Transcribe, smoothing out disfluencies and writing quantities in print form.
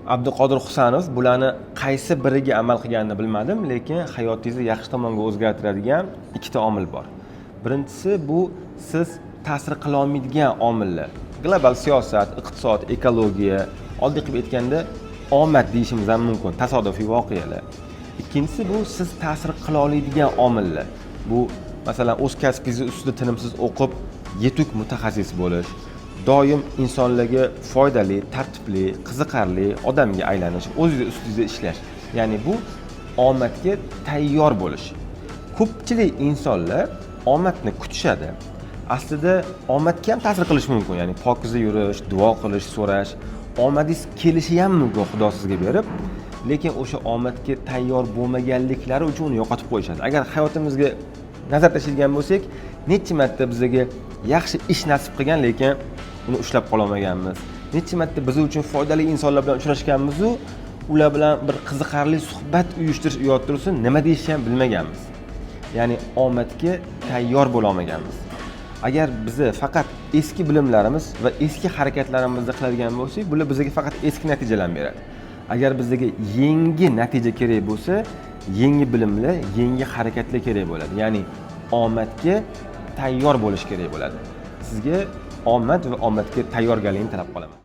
Abduqodir Husanov bularni qaysi biriga amal qilganini bilmadim, lekin hayotingizni yaxshi tomonga o'zgartiradigan ikkita omil bor. Birinchisi bu siz ta'sir qila olmaydigan omillar. Global siyosat, iqtisod, ekologiya, oddiy qilib aytganda omad deyishimiz ham mumkin, tasodifiy voqealar. Ikkinchisi bu siz ta'sir qila oladigan omillar. Bu masalan o'z kasbingiz ustida tinimsiz o'qib, yetuk mutaxassis bo'lish, doim insonlarga foydali, tartibli, qiziqarli odamga aylanish, o'zingiz ustingizda ishlash. Ya'ni bu omadga tayyor bo'lish. Ko'pchilik insonlar omadni kutishadi. Aslida omadga ham ta'sir qilish mumkin. Ya'ni pokiza yurish, duo qilish, so'rash, omadingiz kelishi ham mumkin Xudo sizga berib, lekin o'sha omadga tayyor bo'lmaganliklari uchun uni yo'qotib qo'yishadi. Agar hayotimizga nazar tashlaydigan bo'lsak, necha marta bizga yaxshi ish nasib qilgan, lekin uni ushlab qola olmaganmiz. Necha marta biz uchun foydali insonlar bilan uchrashganmiz, ular bilan bir qiziqarli suhbat uyushtirish uyat tursin, nima deyishni ham bilmaganmiz. Ya'ni omadga tayyor bo'la olmaganmiz. Agar bizni faqat eski bilimlarimiz va eski harakatlarimizda qiladigan bo'lsak, bular bizga faqat eski natijalarni beradi. Agar bizga yangi natija kerak bo'lsa, yangi bilimlar, yangi harakatlar kerak bo'ladi. Ya'ni omadga tayyor bo'lish kerak bo'ladi. Sizga omad va omadga tayyorgarlikni talab qolaman.